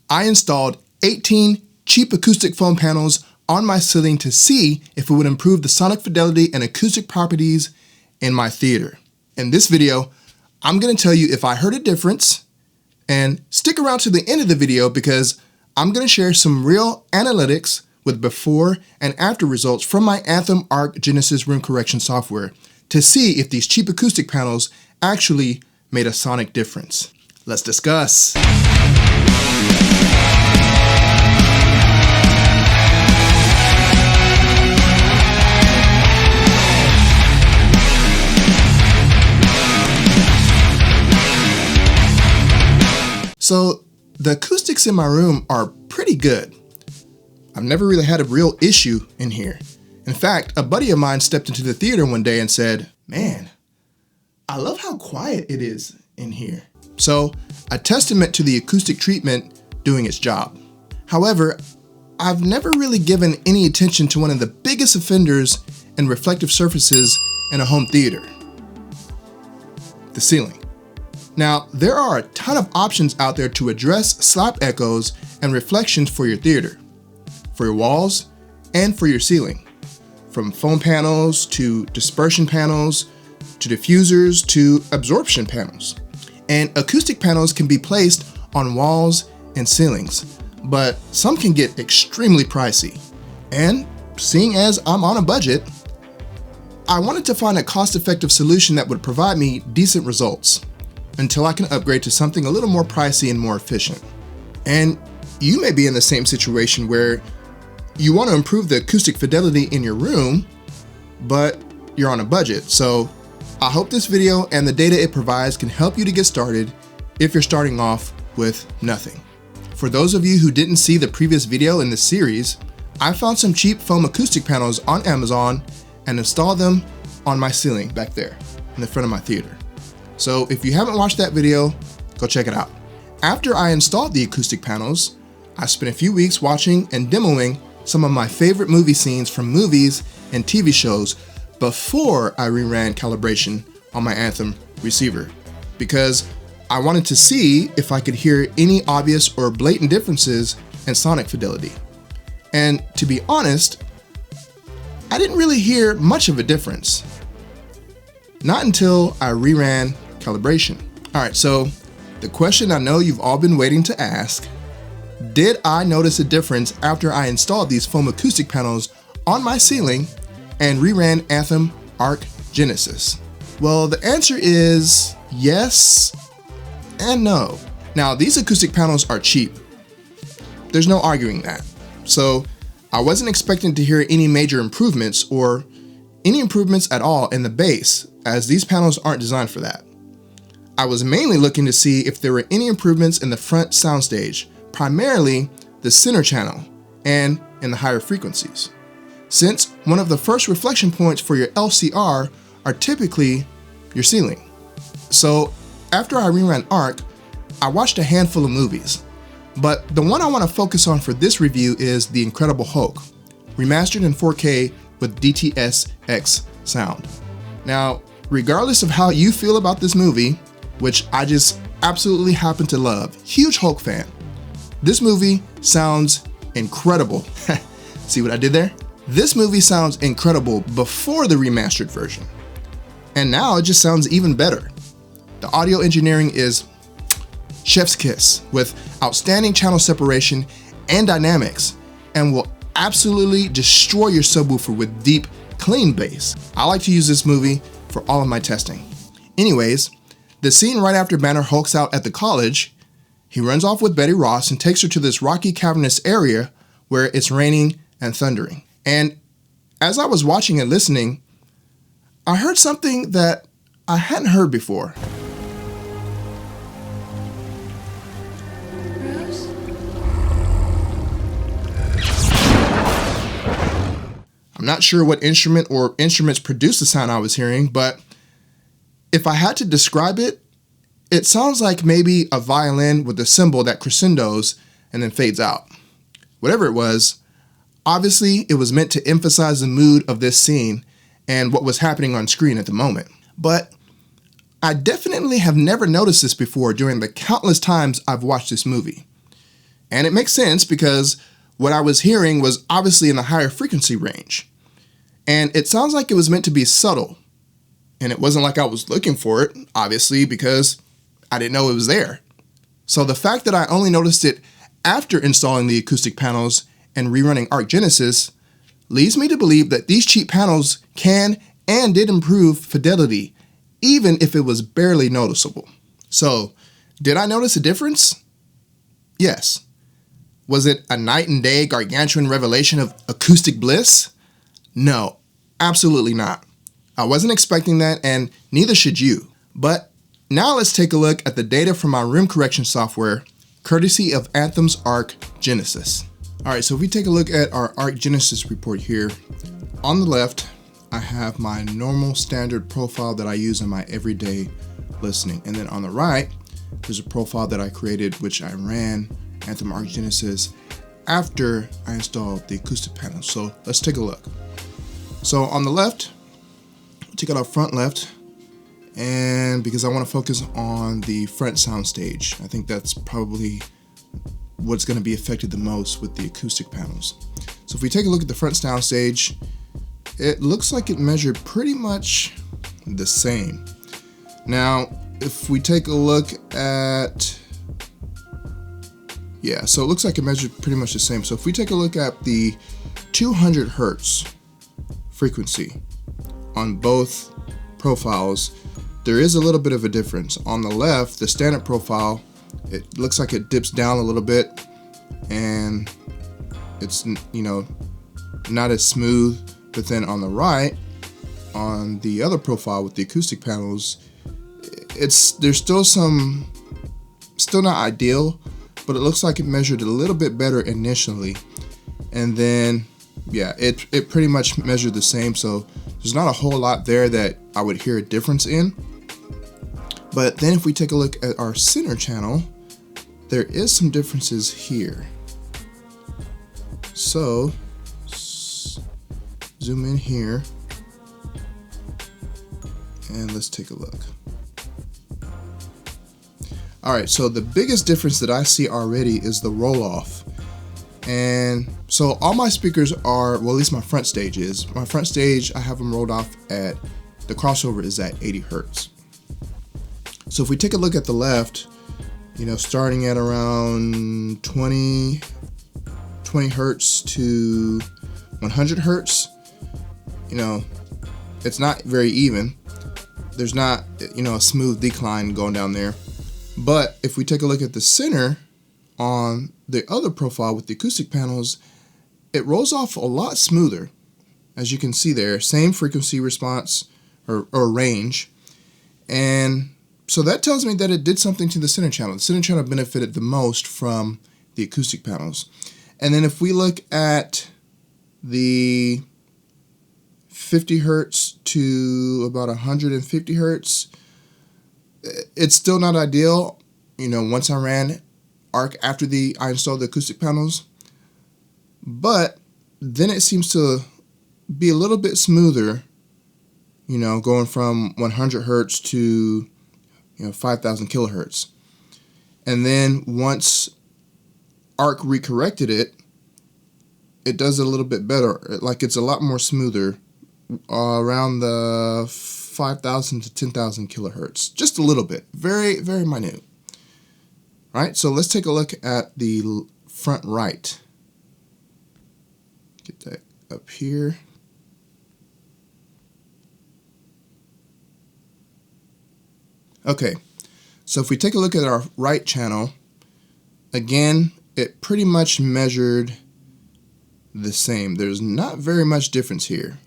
I installed 18 cheap acoustic foam panels on my ceiling to see if it would improve the sonic fidelity and acoustic properties in my theater. In this video, I'm going to tell you if I heard a difference, and stick around to the end of the video because I'm going to share some real analytics with before and after results from my Anthem Arc Genesis room correction software to see if these cheap acoustic panels actually made a sonic difference. Let's discuss. So the acoustics in my room are pretty good. I've never really had a real issue in here. In fact, a buddy of mine stepped into the theater one day and said, "Man, I love how quiet it is in here." So a testament to the acoustic treatment doing its job. However, I've never really given any attention to one of the biggest offenders in reflective surfaces in a home theater: the ceiling. Now, there are a ton of options out there to address slap echoes and reflections for your theater, for your walls, and for your ceiling. From foam panels to dispersion panels, to diffusers, to absorption panels. And acoustic panels can be placed on walls and ceilings, but some can get extremely pricey. And seeing as I'm on a budget, I wanted to find a cost-effective solution that would provide me decent results until I can upgrade to something a little more pricey and more efficient. And you may be in the same situation where you want to improve the acoustic fidelity in your room, but you're on a budget. So I hope this video and the data it provides can help you to get started if you're starting off with nothing. For those of you who didn't see the previous video in this series, I found some cheap foam acoustic panels on Amazon and installed them on my ceiling back there in the front of my theater. So if you haven't watched that video, go check it out. After I installed the acoustic panels, I spent a few weeks watching and demoing some of my favorite movie scenes from movies and TV shows before I reran calibration on my Anthem receiver, because I wanted to see if I could hear any obvious or blatant differences in sonic fidelity. And to be honest, I didn't really hear much of a difference. Not until I reran calibration. All right, so the question I know you've all been waiting to ask: did I notice a difference after I installed these foam acoustic panels on my ceiling and reran Anthem Arc Genesis? Well, the answer is yes and no. Now, these acoustic panels are cheap. There's no arguing that. So I wasn't expecting to hear any major improvements or any improvements at all in the bass, as these panels aren't designed for that. I was mainly looking to see if there were any improvements in the front soundstage, primarily the center channel and in the higher frequencies, since one of the first reflection points for your LCR are typically your ceiling. So after I reran Arc, I watched a handful of movies, but the one I want to focus on for this review is The Incredible Hulk, remastered in 4K with DTS:X sound. Now, regardless of how you feel about this movie, which I just absolutely happen to love, huge Hulk fan, this movie sounds incredible. See what I did there? This movie sounds incredible before the remastered version. And now it just sounds even better. The audio engineering is chef's kiss, with outstanding channel separation and dynamics, and will absolutely destroy your subwoofer with deep, clean bass. I like to use this movie for all of my testing. Anyways, the scene right after Banner hulks out at the college, he runs off with Betty Ross and takes her to this rocky, cavernous area where it's raining and thundering. And as I was watching and listening, I heard something that I hadn't heard before. I'm not sure what instrument or instruments produced the sound I was hearing, but if I had to describe it, it sounds like maybe a violin with a cymbal that crescendos and then fades out. Whatever it was, obviously it was meant to emphasize the mood of this scene and what was happening on screen at the moment. But I definitely have never noticed this before during the countless times I've watched this movie. And it makes sense because what I was hearing was obviously in the higher frequency range. And it sounds like it was meant to be subtle. And it wasn't like I was looking for it, obviously, because I didn't know it was there. So the fact that I only noticed it after installing the acoustic panels and rerunning Arc Genesis leads me to believe that these cheap panels can and did improve fidelity, even if it was barely noticeable. So, did I notice a difference? Yes. Was it a night and day gargantuan revelation of acoustic bliss? No, absolutely not. I wasn't expecting that, and neither should you. But now let's take a look at the data from my room correction software, courtesy of Anthem's Arc Genesis. All right, so if we take a look at our Arc Genesis report here, on the left, I have my normal standard profile that I use in my everyday listening. And then on the right, there's a profile that I created, which I ran Anthem Arc Genesis after I installed the acoustic panel. So let's take a look. So on the left, take out our front left, and because I want to focus on the front sound stage, I think that's probably what's going to be affected the most with the acoustic panels. So if we take a look at the front sound stage, it looks like it measured pretty much the same. Now, if we take a look at, so it looks like it measured pretty much the same. So if we take a look at the 200 hertz frequency on both profiles, there is a little bit of a difference. On the left, the standard profile, it looks like it dips down a little bit, and it's, not as smooth. But then on the right, on the other profile with the acoustic panels, there's still not ideal, but it looks like it measured a little bit better initially. And then, it pretty much measured the same. So there's not a whole lot there that I would hear a difference in. But then if we take a look at our center channel, there is some differences here. So zoom in here and let's take a look. All right, so the biggest difference that I see already is the roll off. And so all my speakers are, well, at least my front stage is. My front stage, I have them rolled off at, the crossover is at 80 hertz. So if we take a look at the left, starting at around 20 hertz to 100 hertz, it's not very even. There's not, a smooth decline going down there. But if we take a look at the center on the other profile with the acoustic panels, it rolls off a lot smoother. As you can see there, same frequency response or range. And so that tells me that it did something to the center channel. The center channel benefited the most from the acoustic panels. And then if we look at the 50 hertz to about 150 hertz, it's still not ideal. Once I ran Arc after I installed the acoustic panels, but then it seems to be a little bit smoother, going from 100 hertz to 5,000 kilohertz. And then once Arc recorrected it, it does it a little bit better. Like it's a lot more smoother, around the 5,000 to 10,000 kilohertz, just a little bit, very, very minute. All right, so let's take a look at the front right. Get that up here. Okay, so if we take a look at our right channel, again, it pretty much measured the same. There's not very much difference here.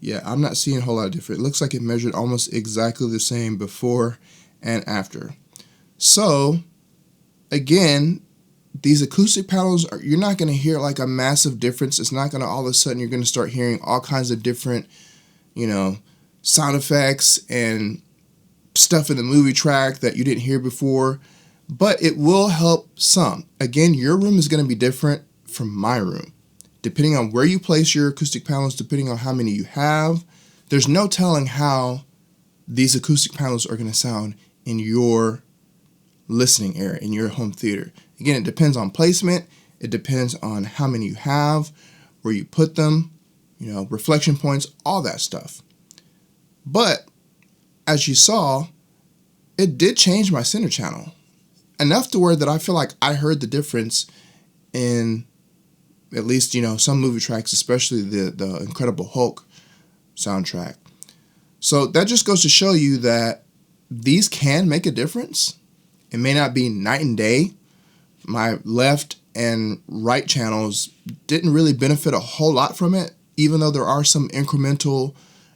Yeah, I'm not seeing a whole lot of difference. It looks like it measured almost exactly the same before and after. So, again, these acoustic panels, you're not going to hear like a massive difference. It's not going to all of a sudden you're going to start hearing all kinds of different, sound effects and stuff in the movie track that you didn't hear before. But it will help some. Again, your room is going to be different from my room. Depending on where you place your acoustic panels, depending on how many you have, there's no telling how these acoustic panels are going to sound in your listening area in your home theater. Again, it depends on placement. It depends on how many you have, where you put them, reflection points, all that stuff. But as you saw, it did change my center channel enough to where that I feel like I heard the difference in at least, some movie tracks, especially the Incredible Hulk soundtrack. So that just goes to show you that these can make a difference. It may not be night and day. My left and right channels didn't really benefit a whole lot from it, even though there are some incremental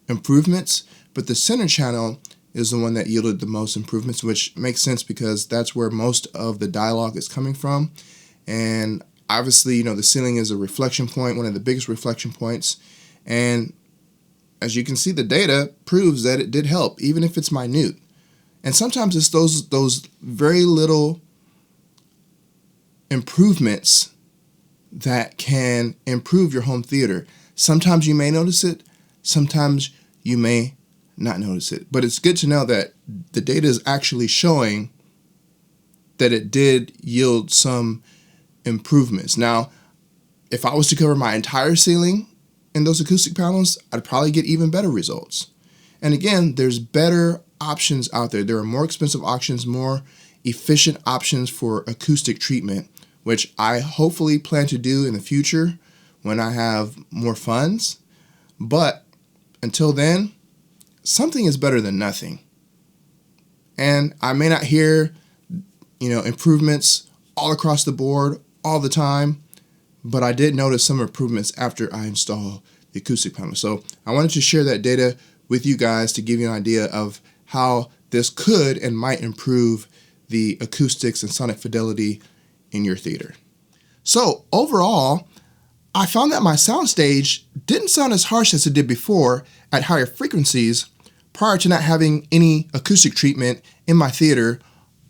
improvements. But the center channel is the one that yielded the most improvements, which makes sense because that's where most of the dialogue is coming from. And obviously, the ceiling is a reflection point, one of the biggest reflection points. And as you can see, the data proves that it did help, even if it's minute. And sometimes it's those very little improvements that can improve your home theater. Sometimes you may notice it, sometimes you may not notice it. But it's good to know that the data is actually showing that it did yield some improvements. Now, if I was to cover my entire ceiling in those acoustic panels, I'd probably get even better results. And again, there's better options out there. There are more expensive options, more efficient options for acoustic treatment, which I hopefully plan to do in the future when I have more funds. But until then, something is better than nothing. And I may not hear, improvements all across the board all the time, but I did notice some improvements after I installed the acoustic panel. So I wanted to share that data with you guys to give you an idea of how this could and might improve the acoustics and sonic fidelity in your theater. So overall, I found that my soundstage didn't sound as harsh as it did before at higher frequencies prior to not having any acoustic treatment in my theater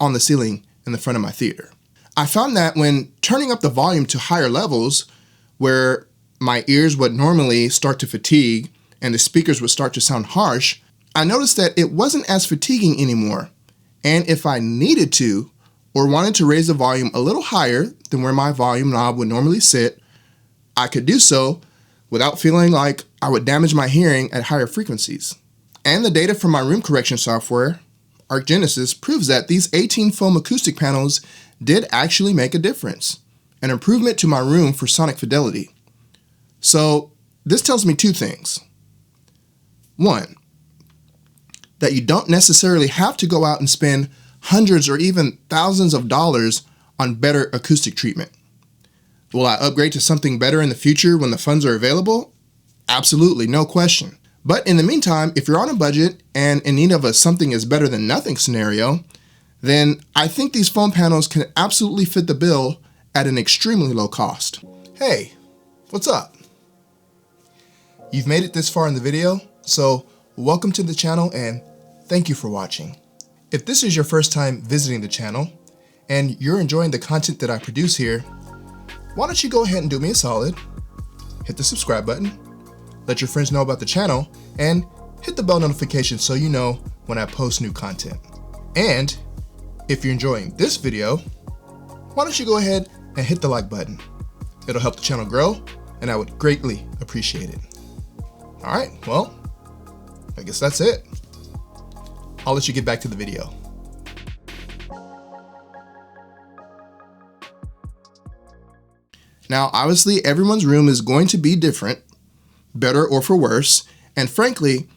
on the ceiling in the front of my theater. I found that when turning up the volume to higher levels, where my ears would normally start to fatigue and the speakers would start to sound harsh, I noticed that it wasn't as fatiguing anymore. And if I needed to or wanted to raise the volume a little higher than where my volume knob would normally sit, I could do so without feeling like I would damage my hearing at higher frequencies. And the data from my room correction software, Arc Genesis, proves that these 18 foam acoustic panels did actually make a difference, an improvement to my room for sonic fidelity. So this tells me two things. One, that you don't necessarily have to go out and spend hundreds or even thousands of dollars on better acoustic treatment. Will I upgrade to something better in the future when the funds are available? Absolutely, no question. But in the meantime, if you're on a budget and in need of a something is better than nothing scenario, then I think these foam panels can absolutely fit the bill at an extremely low cost. Hey, what's up? You've made it this far in the video, so welcome to the channel and thank you for watching. If this is your first time visiting the channel and you're enjoying the content that I produce here, why don't you go ahead and do me a solid, hit the subscribe button, let your friends know about the channel, and hit the bell notification so you know when I post new content. And if you're enjoying this video, why don't you go ahead and hit the like button. It'll help the channel grow and I would greatly appreciate it. All right, well, I guess that's it. I'll let you get back to the video. Now, obviously, everyone's room is going to be different, better or for worse, and frankly,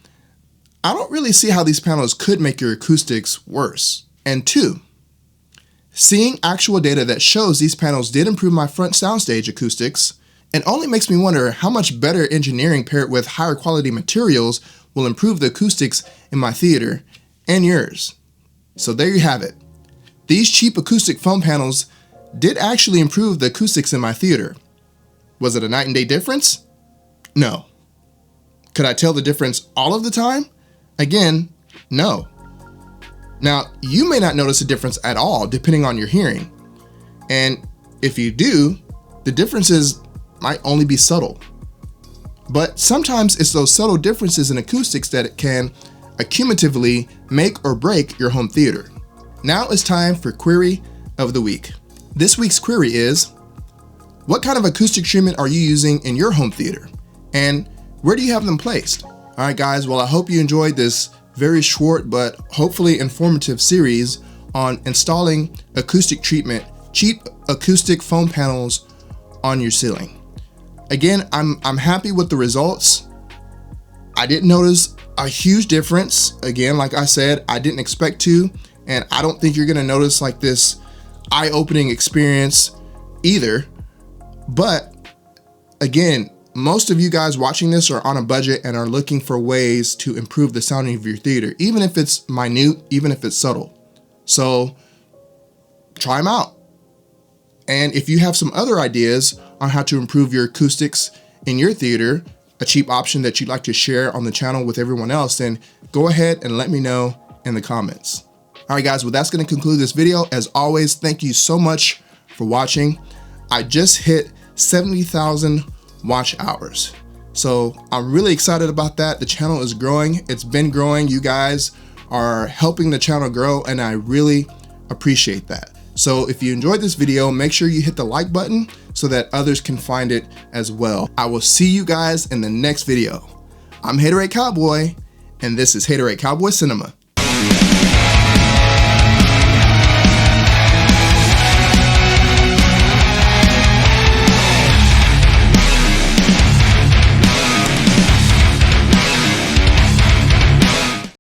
I don't really see how these panels could make your acoustics worse. And two, seeing actual data that shows these panels did improve my front soundstage acoustics, it only makes me wonder how much better engineering paired with higher quality materials will improve the acoustics in my theater and yours. So there you have it. These cheap acoustic foam panels did actually improve the acoustics in my theater. Was it a night and day difference? No. Could I tell the difference all of the time? Again, no. Now, you may not notice a difference at all depending on your hearing. And if you do, the differences might only be subtle. But sometimes it's those subtle differences in acoustics that can accumulatively make or break your home theater. Now it's time for Query of the Week. This week's query is, what kind of acoustic treatment are you using in your home theater? And where do you have them placed? All right, guys, well, I hope you enjoyed this very short but hopefully informative series on installing acoustic treatment, cheap acoustic foam panels on your ceiling. Again, I'm happy with the results. I didn't notice a huge difference. Again, like I said, I didn't expect to, and I don't think you're gonna notice like this eye-opening experience either. But again, most of you guys watching this are on a budget and are looking for ways to improve the sounding of your theater, even if it's minute, even if it's subtle. So try them out. And if you have some other ideas on how to improve your acoustics in your theater, a cheap option that you'd like to share on the channel with everyone else, then go ahead and let me know in the comments. All right, guys, well, that's going to conclude this video. As always, thank you so much for watching. I just hit 70,000 watch hours. So I'm really excited about that. The channel is growing. It's been growing. You guys are helping the channel grow, and I really appreciate that. So if you enjoyed this video, make sure you hit the like button so that others can find it as well. I will see you guys in the next video. I'm Haterade Cowboy, and this is Haterade Cowboy Cinema.